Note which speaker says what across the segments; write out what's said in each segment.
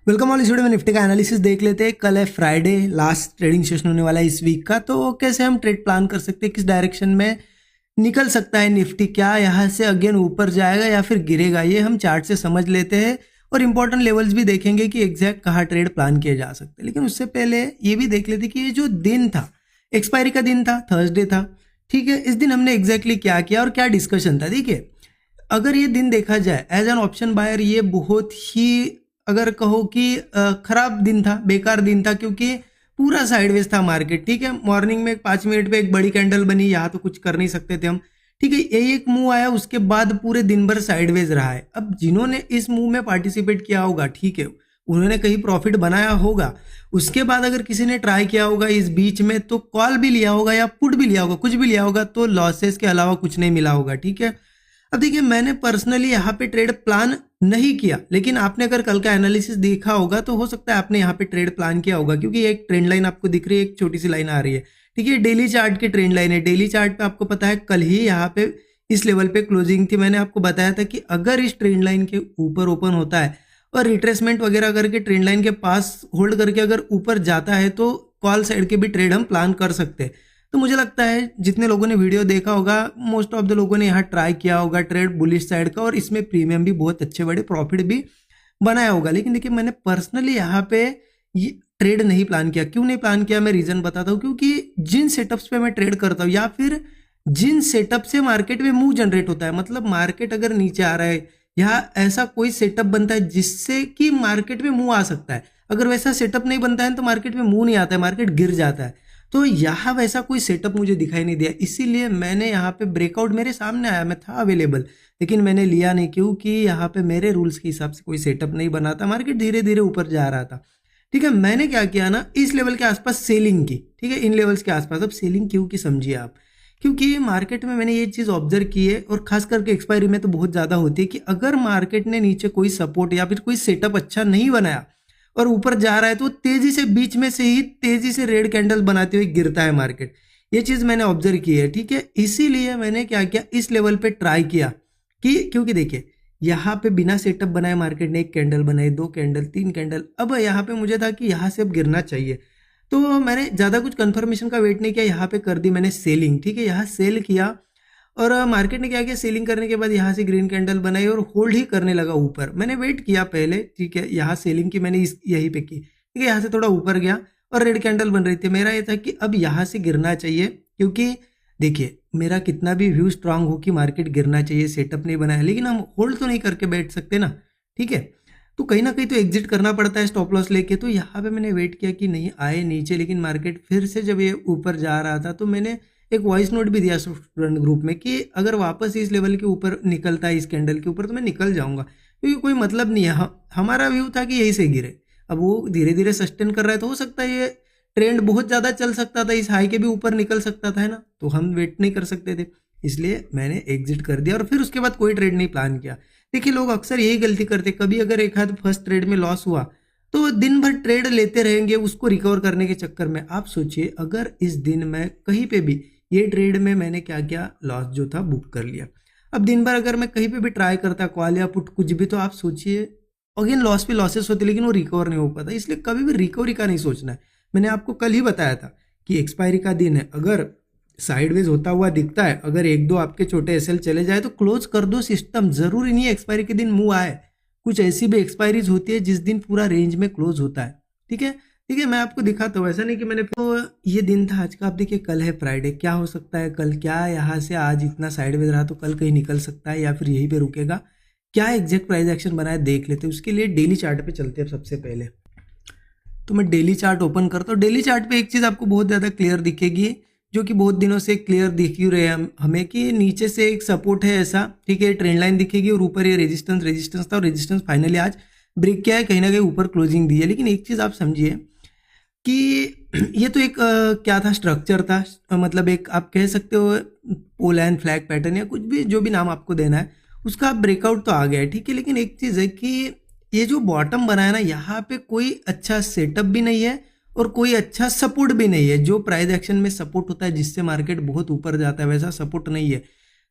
Speaker 1: Welcome all. इस video में Nifty का एनालिसिस देख लेते हैं। कल है फ्राइडे, लास्ट ट्रेडिंग सेशन होने वाला है इस वीक का। तो कैसे हम ट्रेड प्लान कर सकते हैं, किस डायरेक्शन में निकल सकता है निफ्टी, क्या यहाँ से अगेन ऊपर जाएगा या फिर गिरेगा, ये हम चार्ट से समझ लेते हैं और इंपॉर्टेंट लेवल्स भी देखेंगे कि एग्जैक्ट कहाँ ट्रेड प्लान किए जा सकते हैं। लेकिन उससे पहले ये भी देख लेते कि ये जो दिन था, एक्सपायरी का दिन था, थर्सडे था, ठीक है। इस दिन हमने एग्जैक्टली क्या किया और क्या डिस्कशन था। देखिए, अगर ये दिन देखा जाए एज एन ऑप्शन बायर, ये बहुत ही, अगर कहो कि खराब दिन था, बेकार दिन था, क्योंकि पूरा साइडवेज था मार्केट। ठीक है, मॉर्निंग में 5 मिनट पे एक बड़ी कैंडल बनी, यहाँ तो कुछ कर नहीं सकते थे हम। ठीक है, ये एक मूव आया, उसके बाद पूरे दिन भर साइडवेज रहा है। अब जिन्होंने इस मूव में पार्टिसिपेट किया होगा, ठीक है, उन्होंने कहीं प्रॉफिट बनाया होगा। उसके बाद अगर किसी ने ट्राई किया होगा इस बीच में, तो कॉल भी लिया होगा या पुट भी लिया होगा, कुछ भी लिया होगा, तो लॉसेस के अलावा कुछ नहीं मिला होगा। ठीक है, अब देखिए, मैंने पर्सनली यहाँ पे ट्रेड प्लान नहीं किया, लेकिन आपने अगर कल का एनालिसिस देखा होगा तो हो सकता है आपने यहाँ पे ट्रेड प्लान किया होगा, क्योंकि एक ट्रेंड लाइन आपको दिख रही है, एक छोटी सी लाइन आ रही है। ठीक है, डेली चार्ट की ट्रेंड लाइन है। डेली चार्ट पे आपको पता है कल ही यहाँ पे इस लेवल पे क्लोजिंग थी। मैंने आपको बताया था कि अगर इस ट्रेंड लाइन के ऊपर ओपन होता है और रिट्रेसमेंट वगैरह करके ट्रेंड लाइन के पास होल्ड करके अगर ऊपर जाता है, तो कॉल साइड के भी ट्रेड हम प्लान कर सकते हैं। तो मुझे लगता है जितने लोगों ने वीडियो देखा होगा, मोस्ट ऑफ द लोगों ने यहाँ ट्राई किया होगा ट्रेड बुलिश साइड का, और इसमें प्रीमियम भी बहुत अच्छे बड़े प्रॉफिट भी बनाया होगा। लेकिन देखिए, मैंने पर्सनली यहाँ पे ये ट्रेड नहीं प्लान किया। क्यों नहीं प्लान किया, मैं रीजन बताता हूँ। क्योंकि जिन सेटअप्स पे मैं ट्रेड करता हूँ या फिर जिन सेटअप से मार्केट में मूव जनरेट होता है, मतलब मार्केट अगर नीचे आ रहा है या ऐसा कोई सेटअप बनता है जिससे कि मार्केट में मूव आ सकता है, अगर वैसा सेटअप नहीं बनता है तो मार्केट में मूव नहीं आता है, मार्केट गिर जाता है। तो यहाँ वैसा कोई सेटअप मुझे दिखाई नहीं दिया, इसीलिए मैंने यहाँ पे ब्रेकआउट मेरे सामने आया, मैं था अवेलेबल, लेकिन मैंने लिया नहीं, क्योंकि यहाँ पे मेरे रूल्स के हिसाब से कोई सेटअप नहीं बना था, मार्केट धीरे धीरे ऊपर जा रहा था। ठीक है, मैंने क्या किया ना, इस लेवल के आसपास सेलिंग की। ठीक है, इन लेवल्स के आसपास। अब सेलिंग क्यों की समझिए आप, क्योंकि मार्केट में मैंने ये चीज़ ऑब्जर्व की है, और खास करके एक्सपायरी में तो बहुत ज़्यादा होती है, कि अगर मार्केट ने नीचे कोई सपोर्ट या फिर कोई सेटअप अच्छा नहीं बनाया और ऊपर जा रहा है, तो तेजी से बीच में से ही तेजी से रेड कैंडल बनाते हुए गिरता है मार्केट। ये चीज़ मैंने ऑब्जर्व की है। ठीक है, इसीलिए मैंने क्या किया, इस लेवल पे ट्राई किया कि, क्योंकि देखिए यहाँ पे बिना सेटअप बनाए मार्केट ने एक कैंडल बनाई, 2 कैंडल, 3 कैंडल। अब यहाँ पे मुझे था कि यहाँ से अब गिरना चाहिए, तो मैंने ज़्यादा कुछ कंफर्मेशन का वेट नहीं किया, यहाँ पे कर दी मैंने सेलिंग। ठीक है, यहाँ सेल किया और मार्केट ने क्या किया, सेलिंग करने के बाद यहाँ से ग्रीन कैंडल बनाई और होल्ड ही करने लगा ऊपर। मैंने वेट किया पहले, ठीक है, यहाँ सेलिंग की मैंने यहीं पे की। ठीक है, यहाँ से थोड़ा ऊपर गया और रेड कैंडल बन रही थी। मेरा ये था कि अब यहाँ से गिरना चाहिए, क्योंकि देखिए, मेरा कितना भी व्यू स्ट्रांग हो कि मार्केट गिरना चाहिए, सेटअप नहीं बनाया, लेकिन हम होल्ड तो नहीं करके बैठ सकते ना। ठीक है, तो कहीं ना कहीं तो एग्जिट करना पड़ता है स्टॉप लॉस लेके। तो यहाँ पे मैंने वेट किया कि नहीं आए नीचे, लेकिन मार्केट फिर से जब ये ऊपर जा रहा था, तो मैंने एक वॉइस नोट भी दिया स्टूडेंट ग्रुप में कि अगर वापस इस लेवल के ऊपर निकलता है, इस कैंडल के ऊपर, तो मैं निकल जाऊंगा, क्योंकि कोई मतलब नहीं है। हमारा व्यू था कि यहीं से गिरे। अब वो धीरे धीरे सस्टेन कर रहा है, तो हो सकता है ये ट्रेंड बहुत ज़्यादा चल सकता था, इस हाई के भी ऊपर निकल सकता था, है ना। तो हम वेट नहीं कर सकते थे, इसलिए मैंने एग्जिट कर दिया और फिर उसके बाद कोई ट्रेड नहीं प्लान किया। देखिए, लोग अक्सर यही गलती करते, कभी अगर एक हाथ फर्स्ट ट्रेड में लॉस हुआ तो दिन भर ट्रेड लेते रहेंगे उसको रिकवर करने के चक्कर में। आप सोचिए, अगर इस दिन मैं कहीं पे भी ये ट्रेड में मैंने क्या किया, लॉस जो था बुक कर लिया। अब दिन भर अगर मैं कहीं पे भी ट्राई करता, कॉल या पुट कुछ भी, तो आप सोचिए अगेन लॉस पे लॉसेस होते, लेकिन वो रिकवर नहीं हो पाता। इसलिए कभी भी रिकवरी का नहीं सोचना है। मैंने आपको कल ही बताया था कि एक्सपायरी का दिन है, अगर साइडवेज होता हुआ दिखता है, अगर 1-2 आपके छोटे एसएल चले जाए तो क्लोज कर दो सिस्टम। जरूरी नहीं है एक्सपायरी के दिन मूव आए, कुछ ऐसी भी एक्सपायरीज होती है जिस दिन पूरा रेंज में क्लोज होता है। ठीक है, ठीक है, मैं आपको दिखाता हूँ, ऐसा नहीं कि मैंने, तो ये दिन था आज का। आप देखिए, कल है फ्राइडे, क्या हो सकता है कल, क्या यहाँ से आज इतना साइडवेज रहा तो कल कहीं निकल सकता है या फिर यहीं पे रुकेगा, क्या एग्जैक्ट प्राइस एक्शन बनाया देख लेते हैं। उसके लिए डेली चार्ट पे चलते हैं सबसे पहले। तो मैं डेली चार्ट ओपन करता हूँ। डेली चार्ट पे एक चीज़ आपको बहुत ज़्यादा क्लियर दिखेगी, जो कि बहुत दिनों से क्लियर दिख ही रहे हैं हमें, कि नीचे से एक सपोर्ट है ऐसा, ठीक है, ट्रेंड लाइन दिखेगी और ऊपर ये रेजिस्टेंस था, और रेजिस्टेंस फाइनली आज ब्रेक किया है, कहीं ना कहीं ऊपर क्लोजिंग दी है। लेकिन एक चीज़ आप समझिए कि ये तो एक क्या था, स्ट्रक्चर था, मतलब एक आप कह सकते हो पोल एंड फ्लैग पैटर्न या कुछ भी, जो भी नाम आपको देना है, उसका ब्रेकआउट तो आ गया है। ठीक है, लेकिन एक चीज़ है कि ये जो बॉटम बनाया ना, यहाँ पे कोई अच्छा सेटअप भी नहीं है और कोई अच्छा सपोर्ट भी नहीं है। जो प्राइस एक्शन में सपोर्ट होता है जिससे मार्केट बहुत ऊपर जाता है, वैसा सपोर्ट नहीं है।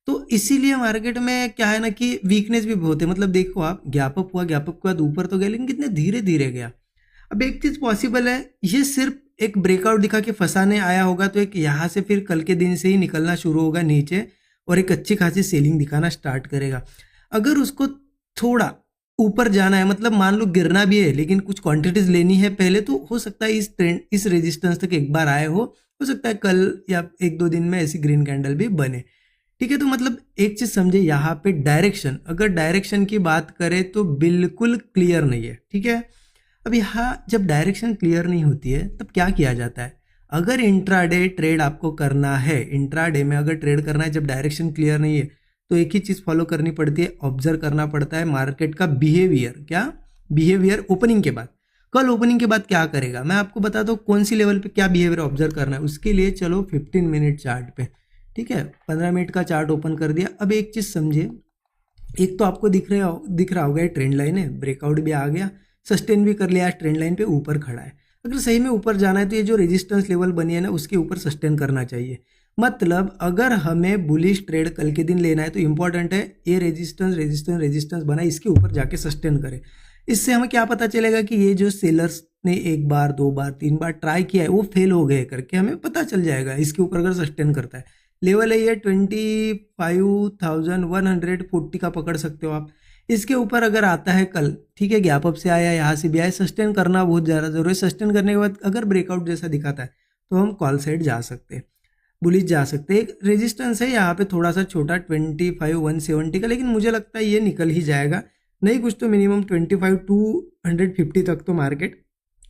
Speaker 1: तो इसीलिए मार्केट में क्या है ना कि वीकनेस भी बहुत है। मतलब देखो आप, गैप अप हुआ, गैप अप के बाद ऊपर तो गया लेकिन कितने धीरे धीरे गया। अब एक चीज पॉसिबल है, ये सिर्फ एक ब्रेकआउट दिखा के फंसाने आया होगा, तो एक यहाँ से फिर कल के दिन से ही निकलना शुरू होगा नीचे और एक अच्छी खासी सेलिंग दिखाना स्टार्ट करेगा। अगर उसको थोड़ा ऊपर जाना है, मतलब मान लो गिरना भी है लेकिन कुछ क्वांटिटीज लेनी है पहले, तो हो सकता है इस ट्रेंड, इस रेजिस्टेंस तक एक बार आए हो सकता है कल या एक दो दिन में ऐसी ग्रीन कैंडल भी बने। ठीक है, तो मतलब एक चीज समझे यहाँ पे, डायरेक्शन, अगर डायरेक्शन की बात करें तो बिल्कुल क्लियर नहीं है। ठीक है, अब यहाँ जब डायरेक्शन क्लियर नहीं होती है तब क्या किया जाता है? अगर इंट्राडे ट्रेड आपको करना है, इंट्राडे में अगर ट्रेड करना है जब डायरेक्शन क्लियर नहीं है, तो एक ही चीज फॉलो करनी पड़ती है, ऑब्जर्व करना पड़ता है मार्केट का बिहेवियर। क्या बिहेवियर? ओपनिंग के बाद, कल ओपनिंग के बाद क्या करेगा मैं आपको बताता हूँ, कौन सी लेवल पे क्या बिहेवियर ऑब्जर्व करना है। उसके लिए चलो 15 मिनट चार्ट पे, ठीक है, 15 मिनट का चार्ट ओपन कर दिया। अब एक चीज समझे, एक तो आपको दिख रहा होगा ये ट्रेंड लाइन है, ब्रेकआउट भी आ गया, सस्टेन भी कर लिया, ट्रेंड लाइन पे ऊपर खड़ा है। अगर सही में ऊपर जाना है तो ये जो रेजिस्टेंस लेवल बनी है ना, उसके ऊपर सस्टेन करना चाहिए। मतलब अगर हमें बुलिश ट्रेड कल के दिन लेना है तो इंपॉर्टेंट है ये रेजिस्टेंस रेजिस्टेंस रेजिस्टेंस बना, इसके ऊपर जाके सस्टेन करे। इससे हमें क्या पता चलेगा कि ये जो सेलर्स ने एक बार, दो बार, तीन बार ट्राई किया है वो फेल हो गए करके हमें पता चल जाएगा इसके ऊपर अगर सस्टेन करता है। लेवल है ये 25,140 का पकड़ सकते हो आप। इसके ऊपर अगर आता है कल, ठीक है, गैप अप से आया, यहाँ से भी आया, सस्टेन करना बहुत ज़्यादा जरूरी है। सस्टेन करने के बाद अगर ब्रेकआउट जैसा दिखाता है तो हम कॉल साइड जा सकते हैं, बुलिश जा सकते हैं। एक रेजिस्टेंस है यहाँ पे थोड़ा सा छोटा 25,170 का, लेकिन मुझे लगता है ये निकल ही जाएगा, नहीं कुछ तो मिनिमम 25,250 तक तो मार्केट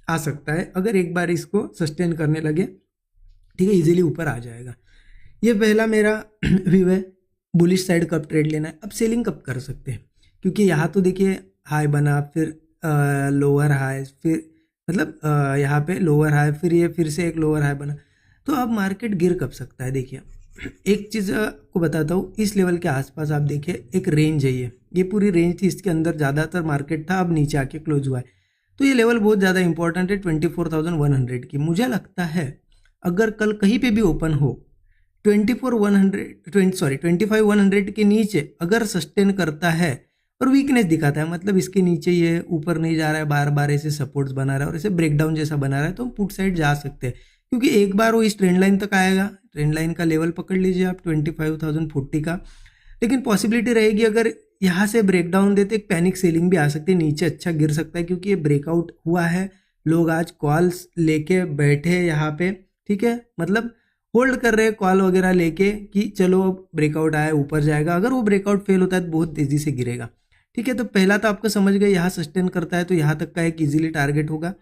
Speaker 1: आ सकता है अगर एक बार इसको सस्टेन करने लगे। ठीक है, इजीली ऊपर आ जाएगा। ये पहला मेरा व्यू है, बुलिश साइड कब ट्रेड लेना है। अब सेलिंग कब कर सकते हैं, क्योंकि यहाँ तो देखिए हाई बना, फिर लोअर हाई, फिर मतलब यहाँ पे लोअर हाई, फिर ये फिर से एक लोअर हाई बना, तो अब मार्केट गिर कब सकता है। देखिए एक चीज़ आपको बताता हूँ, इस लेवल के आसपास आप देखिए एक रेंज है, ये पूरी रेंज थी, इसके अंदर ज़्यादातर मार्केट था, अब नीचे आके क्लोज हुआ है। तो ये लेवल बहुत ज़्यादा इंपॉर्टेंट है 24,100 की। मुझे लगता है अगर कल कहीं पे भी ओपन हो 25,100 के नीचे अगर सस्टेन करता है और वीकनेस दिखाता है, मतलब इसके नीचे ये ऊपर नहीं जा रहा है, बार बार ऐसे सपोर्ट्स बना रहा है और ऐसे ब्रेकडाउन जैसा बना रहा है, तो हम पुट साइड जा सकते हैं। क्योंकि एक बार वो इस ट्रेंड लाइन तक आएगा, ट्रेंड लाइन का लेवल पकड़ लीजिए आप 25,040 का, लेकिन पॉसिबिलिटी रहेगी अगर यहाँ से ब्रेकडाउन देते एक पैनिक सेलिंग भी आ सकती है, नीचे अच्छा गिर सकता है, क्योंकि ये ब्रेकआउट हुआ है, लोग आज कॉल्स लेके बैठे हैं यहाँ पे। ठीक है, मतलब होल्ड कर रहे हैं कॉल वगैरह लेके कि चलो ब्रेकआउट आया ऊपर जाएगा। अगर वो ब्रेकआउट फेल होता है तो बहुत तेजी से गिरेगा। ठीक है, तो पहला तो आपको समझ गए, यहाँ सस्टेन करता है तो यहाँ तक का एक इजीली टारगेट होगा।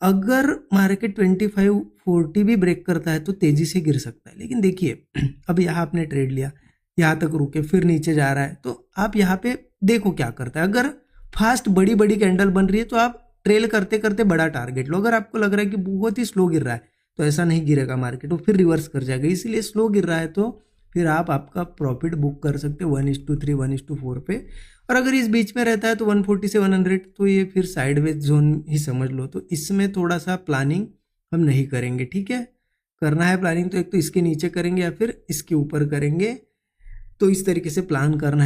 Speaker 1: अगर मार्केट 25,40 भी ब्रेक करता है तो तेजी से गिर सकता है। लेकिन देखिए अब यहाँ आपने ट्रेड लिया, यहाँ तक रुके, फिर नीचे जा रहा है, तो आप यहाँ पे देखो क्या करता है। अगर फास्ट बड़ी बड़ी कैंडल बन रही है तो आप ट्रेल करते करते बड़ा टारगेट लो। अगर आपको लग रहा है कि बहुत ही स्लो गिर रहा है तो ऐसा नहीं गिरेगा मार्केट, वो फिर रिवर्स कर जाएगा। इसलिए स्लो गिर रहा है तो फिर आप आपका प्रॉफिट बुक कर सकते हो 1:3 1:4 पे। और अगर इस बीच में रहता है तो 140 से 100 तो ये फिर साइडवेज जोन ही समझ लो। तो इसमें थोड़ा सा प्लानिंग हम नहीं करेंगे। ठीक है, करना है प्लानिंग तो एक तो इसके नीचे करेंगे या फिर इसके ऊपर करेंगे, तो इस तरीके से प्लान करना है।